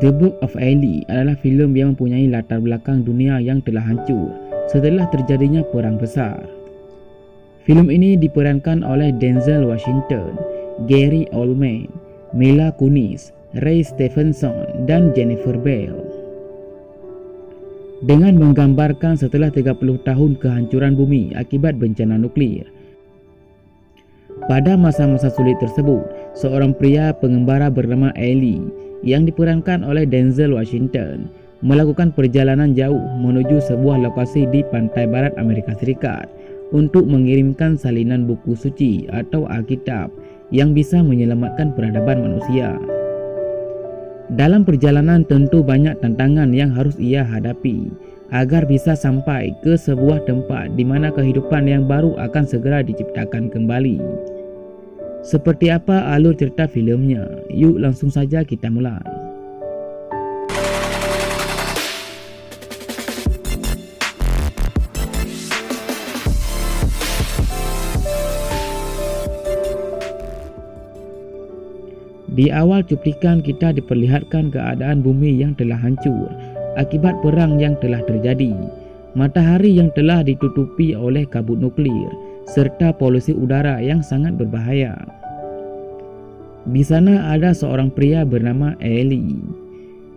The Book of Eli adalah filem yang mempunyai latar belakang dunia yang telah hancur setelah terjadinya perang besar. Filem ini diperankan oleh Denzel Washington, Gary Oldman, Mila Kunis, Ray Stevenson, dan Jennifer Bell. Dengan menggambarkan setelah 30 tahun kehancuran bumi akibat bencana nuklir. Pada masa-masa sulit tersebut, seorang pria pengembara bernama Eli yang diperankan oleh Denzel Washington melakukan perjalanan jauh menuju sebuah lokasi di pantai barat Amerika Serikat untuk mengirimkan salinan buku suci atau Alkitab yang bisa menyelamatkan peradaban manusia. Dalam perjalanan tentu banyak tantangan yang harus ia hadapi agar bisa sampai ke sebuah tempat di mana kehidupan yang baru akan segera diciptakan kembali. Seperti apa alur cerita filmnya? Yuk langsung saja kita mulai. Di awal cuplikan kita diperlihatkan keadaan bumi yang telah hancur akibat perang yang telah terjadi, matahari yang telah ditutupi oleh kabut nuklir, serta polusi udara yang sangat berbahaya. Di sana ada seorang pria bernama Eli.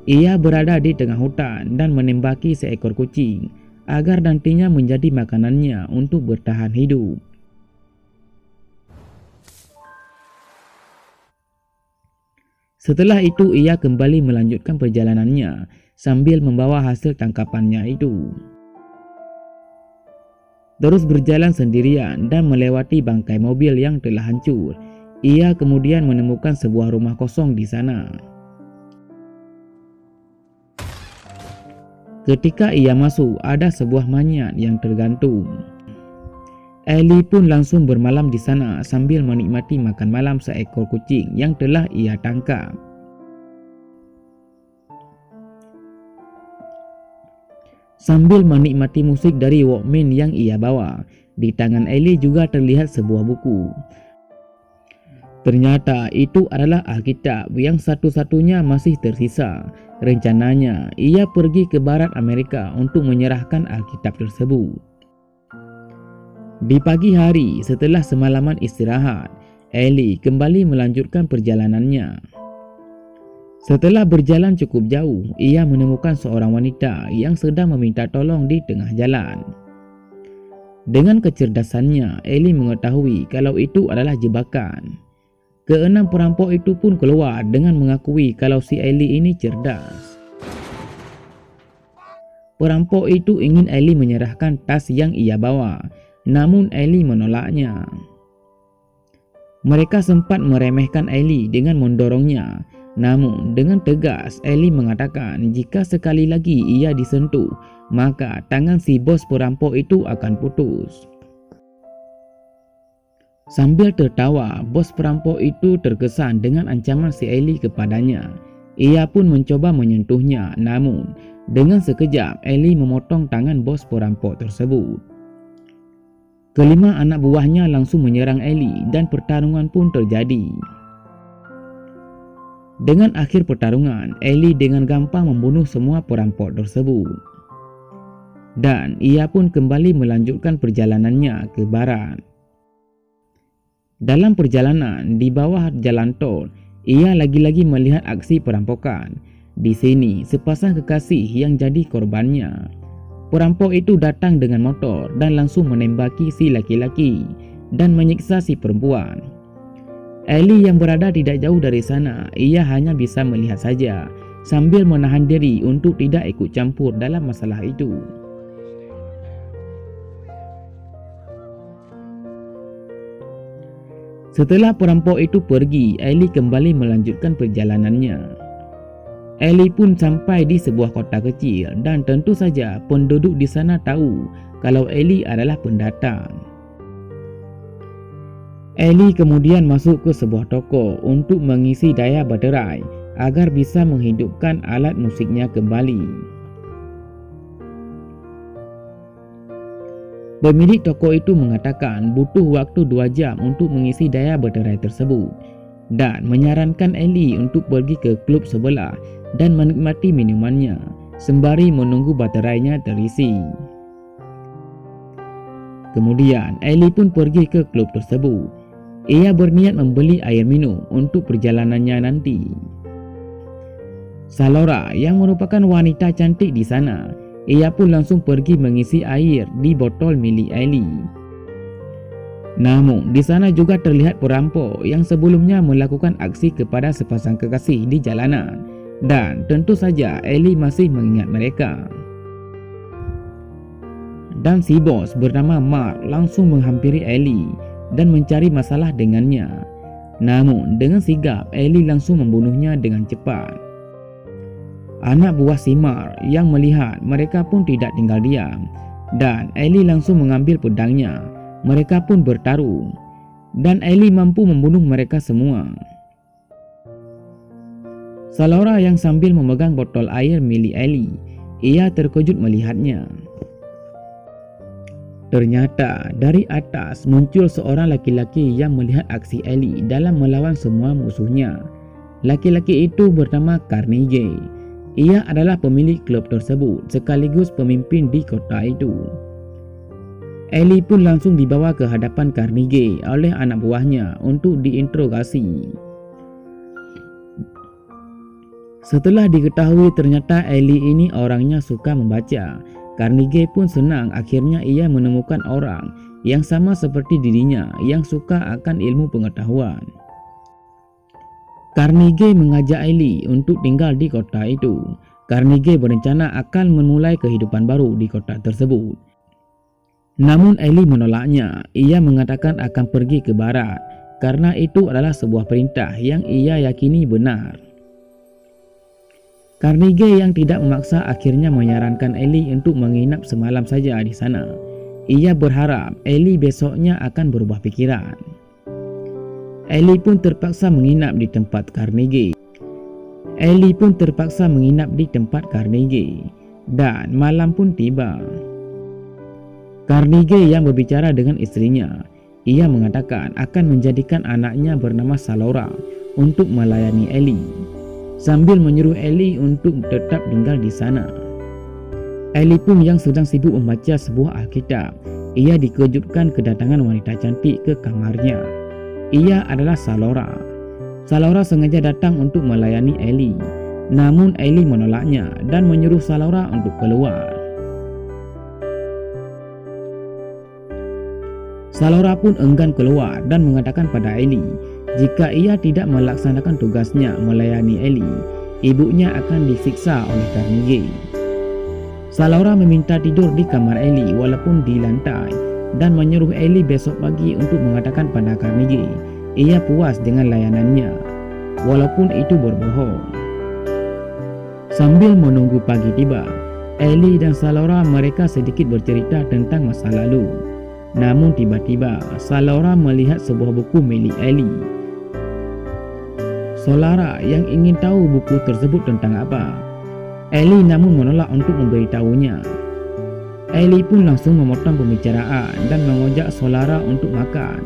Ia berada di tengah hutan dan menembaki seekor kucing agar nantinya menjadi makanannya untuk bertahan hidup. Setelah itu ia kembali melanjutkan perjalanannya sambil membawa hasil tangkapannya itu. Terus berjalan sendirian dan melewati bangkai mobil yang telah hancur. Ia kemudian menemukan sebuah rumah kosong di sana. Ketika ia masuk, ada sebuah manyat yang tergantung. Eli pun langsung bermalam di sana sambil menikmati makan malam seekor kucing yang telah ia tangkap. Sambil menikmati musik dari Walkman yang ia bawa, di tangan Eli juga terlihat sebuah buku. Ternyata itu adalah Alkitab yang satu-satunya masih tersisa. Rencananya, ia pergi ke barat Amerika untuk menyerahkan Alkitab tersebut. Di pagi hari, setelah semalaman istirahat, Eli kembali melanjutkan perjalanannya. Setelah berjalan cukup jauh, ia menemukan seorang wanita yang sedang meminta tolong di tengah jalan. Dengan kecerdasannya, Eli mengetahui kalau itu adalah jebakan. Keenam perampok itu pun keluar dengan mengakui kalau si Eli ini cerdas. Perampok itu ingin Eli menyerahkan tas yang ia bawa, namun Eli menolaknya. Mereka sempat meremehkan Eli dengan mendorongnya, namun dengan tegas Eli mengatakan jika sekali lagi ia disentuh, maka tangan si bos perampok itu akan putus. Sambil tertawa, bos perampok itu terkesan dengan ancaman si Eli kepadanya. Ia pun mencoba menyentuhnya, namun dengan sekejap Eli memotong tangan bos perampok tersebut. Kelima anak buahnya langsung menyerang Eli dan pertarungan pun terjadi. Dengan akhir pertarungan, Eli dengan gampang membunuh semua perampok tersebut. Dan ia pun kembali melanjutkan perjalanannya ke barat. Dalam perjalanan di bawah jalan tol, ia lagi-lagi melihat aksi perampokan. Di sini, sepasang kekasih yang jadi korbannya. Perampok itu datang dengan motor dan langsung menembaki si laki-laki dan menyiksa si perempuan. Eli yang berada tidak jauh dari sana, ia hanya bisa melihat saja sambil menahan diri untuk tidak ikut campur dalam masalah itu. Setelah perampok itu pergi, Eli kembali melanjutkan perjalanannya. Eli pun sampai di sebuah kota kecil dan tentu saja penduduk di sana tahu kalau Eli adalah pendatang. Eli kemudian masuk ke sebuah toko untuk mengisi daya baterai agar bisa menghidupkan alat musiknya kembali. Pemilik toko itu mengatakan butuh waktu 2 jam untuk mengisi daya baterai tersebut dan menyarankan Eli untuk pergi ke klub sebelah dan menikmati minumannya sembari menunggu baterainya terisi. Kemudian Ellie pun pergi ke klub tersebut. Ia berniat membeli air minum untuk perjalanannya nanti. Salora yang merupakan wanita cantik di sana, ia pun langsung pergi mengisi air di botol milik Ellie. Namun di sana juga terlihat perampok yang sebelumnya melakukan aksi kepada sepasang kekasih di jalanan, dan tentu saja Ellie masih mengingat mereka. Dan si bos bernama Mark langsung menghampiri Ellie dan mencari masalah dengannya. Namun dengan sigap Ellie langsung membunuhnya dengan cepat. Anak buah si Mark yang melihat mereka pun tidak tinggal diam, dan Ellie langsung mengambil pedangnya. Mereka pun bertarung, dan Ellie mampu membunuh mereka semua. Salora yang sambil memegang botol air milik Ellie, ia terkejut melihatnya. Ternyata dari atas muncul seorang laki-laki yang melihat aksi Ellie dalam melawan semua musuhnya. Laki-laki itu bernama Carnegie. Ia adalah pemilik klub tersebut sekaligus pemimpin di kota itu. Ellie pun langsung dibawa ke hadapan Carnegie oleh anak buahnya untuk diinterogasi. Setelah diketahui ternyata Ellie ini orangnya suka membaca, Carnegie pun senang akhirnya ia menemukan orang yang sama seperti dirinya yang suka akan ilmu pengetahuan. Carnegie mengajak Ellie untuk tinggal di kota itu. Carnegie berencana akan memulai kehidupan baru di kota tersebut. Namun Ellie menolaknya. Ia mengatakan akan pergi ke barat karena itu adalah sebuah perintah yang ia yakini benar. Carnegie yang tidak memaksa akhirnya menyarankan Ellie untuk menginap semalam saja di sana. Ia berharap Ellie besoknya akan berubah pikiran. Ellie pun terpaksa menginap di tempat Carnegie. Dan malam pun tiba. Carnegie yang berbicara dengan istrinya. Ia mengatakan akan menjadikan anaknya bernama Salora untuk melayani Ellie, sambil menyuruh Ellie untuk tetap tinggal di sana. Ellie pun yang sedang sibuk membaca sebuah Alkitab. Ia dikejutkan kedatangan wanita cantik ke kamarnya. Ia adalah Salora. Salora sengaja datang untuk melayani Ellie. Namun Ellie menolaknya dan menyuruh Salora untuk keluar. Salora pun enggan keluar dan mengatakan pada Ellie jika ia tidak melaksanakan tugasnya melayani Ellie, ibunya akan disiksa oleh Carnegie. Salora meminta tidur di kamar Ellie walaupun di lantai dan menyuruh Ellie besok pagi untuk mengatakan pada Carnegie ia puas dengan layanannya walaupun itu berbohong. Sambil menunggu pagi tiba, Ellie dan Salora mereka sedikit bercerita tentang masa lalu. Namun tiba-tiba Salora melihat sebuah buku milik Ellie. Salora yang ingin tahu buku tersebut tentang apa. Ellie namun menolak untuk memberitahunya. Ellie pun langsung memotong pembicaraan dan mengajak Salora untuk makan.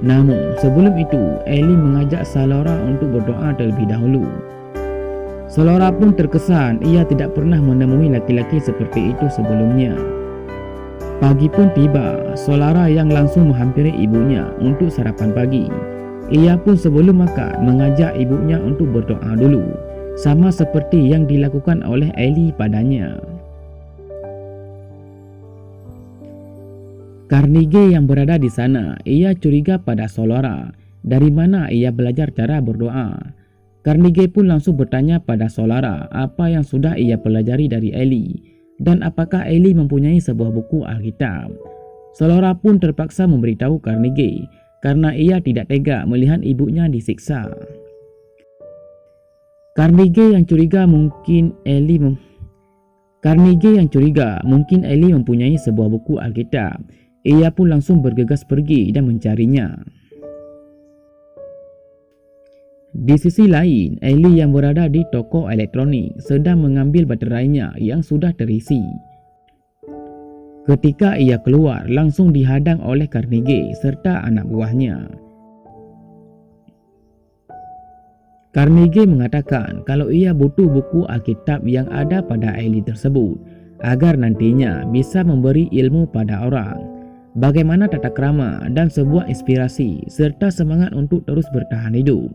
Namun sebelum itu Ellie mengajak Salora untuk berdoa terlebih dahulu. Salora pun terkesan ia tidak pernah menemui laki-laki seperti itu sebelumnya. Pagi pun tiba, Salora yang langsung menghampiri ibunya untuk sarapan pagi. Ia pun sebelum makan mengajak ibunya untuk berdoa dulu, sama seperti yang dilakukan oleh Ellie padanya. Carnegie yang berada di sana, ia curiga pada Salora dari mana ia belajar cara berdoa. Carnegie pun langsung bertanya pada Salora apa yang sudah ia pelajari dari Ellie dan apakah Ellie mempunyai sebuah buku Alkitab. Salora pun terpaksa memberitahu Carnegie karena ia tidak tega melihat ibunya disiksa. Carnegie yang curiga mungkin Ellie mempunyai sebuah buku Alkitab. Ia pun langsung bergegas pergi dan mencarinya. Di sisi lain, Ellie yang berada di toko elektronik sedang mengambil baterainya yang sudah terisi. Ketika ia keluar, langsung dihadang oleh Carnegie serta anak buahnya. Carnegie mengatakan kalau ia butuh buku Alkitab yang ada pada Ellie tersebut agar nantinya bisa memberi ilmu pada orang, bagaimana tata krama dan sebuah inspirasi serta semangat untuk terus bertahan hidup.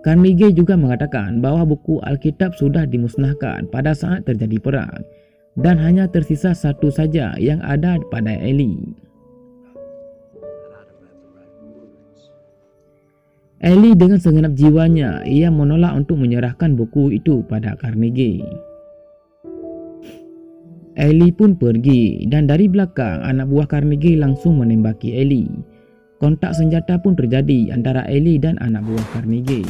Carnegie juga mengatakan bahwa buku Alkitab sudah dimusnahkan pada saat terjadi perang dan hanya tersisa satu saja yang ada pada Ellie. Ellie dengan segenap jiwanya ia menolak untuk menyerahkan buku itu pada Carnegie. Ellie pun pergi dan dari belakang anak buah Carnegie langsung menembaki Ellie. Kontak senjata pun terjadi antara Ellie dan anak buah Carnegie.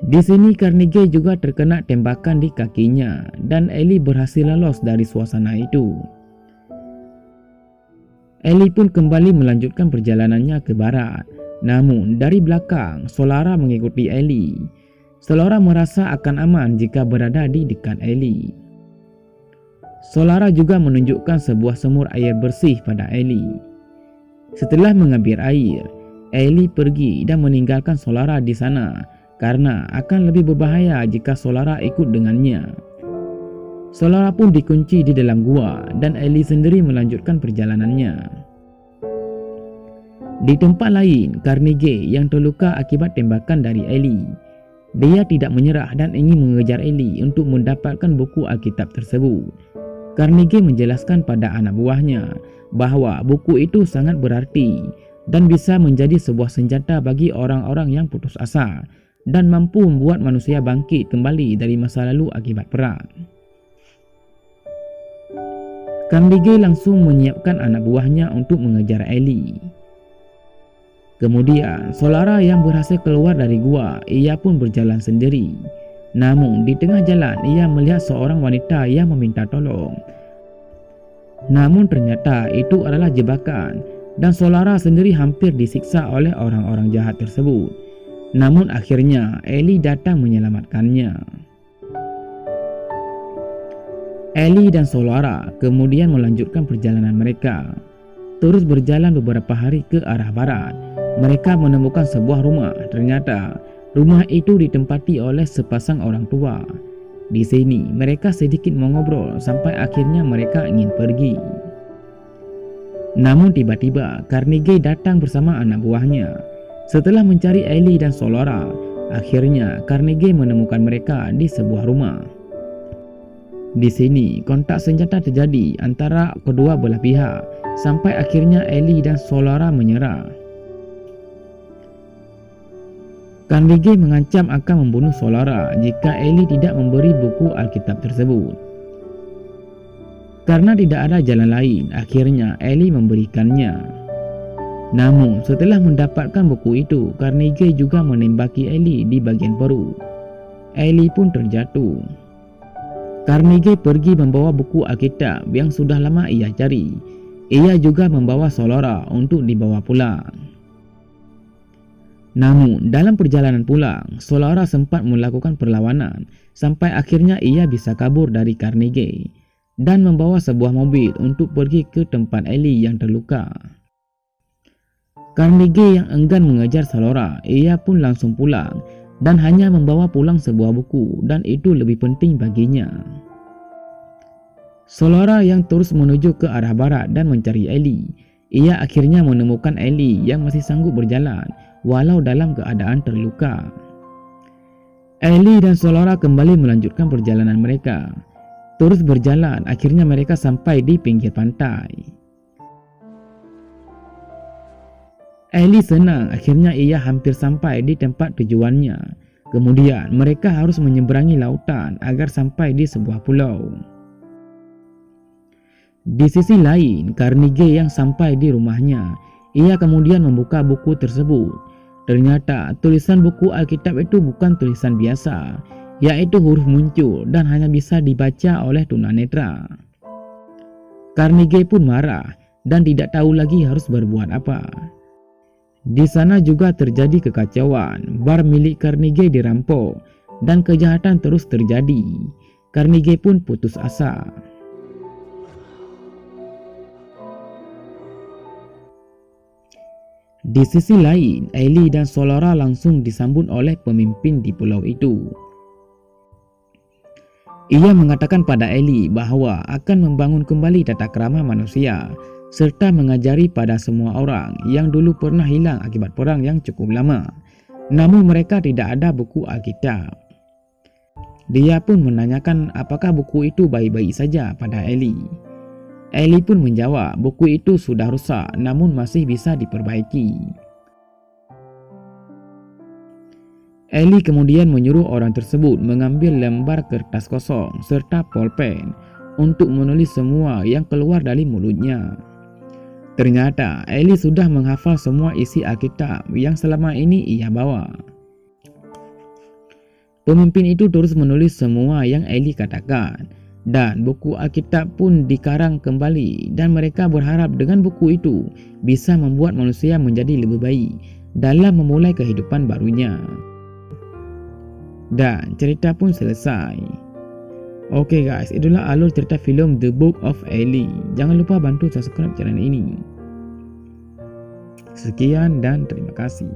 Di sini Carnegie juga terkena tembakan di kakinya dan Ellie berhasil lolos dari suasana itu. Ellie pun kembali melanjutkan perjalanannya ke barat. Namun dari belakang Solara mengikuti Ellie. Solara merasa akan aman jika berada di dekat Ellie. Solara juga menunjukkan sebuah sumur air bersih pada Ellie. Setelah mengambil air, Ellie pergi dan meninggalkan Solara di sana karena akan lebih berbahaya jika Solara ikut dengannya. Solara pun dikunci di dalam gua dan Ellie sendiri melanjutkan perjalanannya. Di tempat lain, Carnegie yang terluka akibat tembakan dari Ellie. Dia tidak menyerah dan ingin mengejar Ellie untuk mendapatkan buku Alkitab tersebut. Carnegie menjelaskan pada anak buahnya bahwa buku itu sangat berarti dan bisa menjadi sebuah senjata bagi orang-orang yang putus asa dan mampu membuat manusia bangkit kembali dari masa lalu akibat perang. Carnegie langsung menyiapkan anak buahnya untuk mengejar Ellie. Kemudian Solara yang berhasil keluar dari gua, ia pun berjalan sendiri. Namun di tengah jalan ia melihat seorang wanita yang meminta tolong. Namun ternyata itu adalah jebakan dan Solara sendiri hampir disiksa oleh orang-orang jahat tersebut. Namun akhirnya Ellie datang menyelamatkannya. Ellie dan Solara kemudian melanjutkan perjalanan mereka. Terus berjalan beberapa hari ke arah barat. Mereka menemukan sebuah rumah. Ternyata rumah itu ditempati oleh sepasang orang tua. Di sini mereka sedikit mengobrol sampai akhirnya mereka ingin pergi. Namun tiba-tiba Carnegie datang bersama anak buahnya. Setelah mencari Ellie dan Solara, akhirnya Carnegie menemukan mereka di sebuah rumah. Di sini kontak senjata terjadi antara kedua belah pihak sampai akhirnya Ellie dan Solara menyerah. Carnegie mengancam akan membunuh Solara jika Ellie tidak memberi buku Alkitab tersebut. Karena tidak ada jalan lain, akhirnya Ellie memberikannya. Namun setelah mendapatkan buku itu, Carnegie juga menembaki Ellie di bagian perut. Ellie pun terjatuh. Carnegie pergi membawa buku Alkitab yang sudah lama ia cari. Ia juga membawa Solara untuk dibawa pulang. Namun dalam perjalanan pulang, Solara sempat melakukan perlawanan sampai akhirnya ia bisa kabur dari Carnegie dan membawa sebuah mobil untuk pergi ke tempat Ellie yang terluka. Carnegie yang enggan mengejar Solara, ia pun langsung pulang dan hanya membawa pulang sebuah buku dan itu lebih penting baginya. Solara yang terus menuju ke arah barat dan mencari Ellie. Ia akhirnya menemukan Ellie yang masih sanggup berjalan walau dalam keadaan terluka. Ellie dan Solara kembali melanjutkan perjalanan mereka. Terus berjalan, akhirnya mereka sampai di pinggir pantai. Ellie senang, akhirnya ia hampir sampai di tempat tujuannya. Kemudian mereka harus menyeberangi lautan agar sampai di sebuah pulau. Di sisi lain, Carnegie yang sampai di rumahnya, ia kemudian membuka buku tersebut. Ternyata tulisan buku Alkitab itu bukan tulisan biasa, yaitu huruf muncul dan hanya bisa dibaca oleh tunanetra. Carnegie pun marah dan tidak tahu lagi harus berbuat apa. Di sana juga terjadi kekacauan, bar milik Carnegie dirampok dan kejahatan terus terjadi. Carnegie pun putus asa. Di sisi lain, Ellie dan Solara langsung disambut oleh pemimpin di pulau itu. Ia mengatakan pada Ellie bahawa akan membangun kembali tata krama manusia serta mengajari pada semua orang yang dulu pernah hilang akibat perang yang cukup lama. Namun mereka tidak ada buku Alkitab. Dia pun menanyakan apakah buku itu baik-baik saja pada Ellie. Ellie pun menjawab buku itu sudah rusak namun masih bisa diperbaiki. Ellie kemudian menyuruh orang tersebut mengambil lembar kertas kosong serta pulpen untuk menulis semua yang keluar dari mulutnya. Ternyata Ellie sudah menghafal semua isi Alkitab yang selama ini ia bawa. Pemimpin itu terus menulis semua yang Ellie katakan dan buku Alkitab pun dikarang kembali dan mereka berharap dengan buku itu bisa membuat manusia menjadi lebih baik dalam memulai kehidupan barunya. Dan cerita pun selesai. Oke guys, itulah alur cerita filem The Book of Ellie. Jangan lupa bantu subscribe channel ini. Sekian dan terima kasih.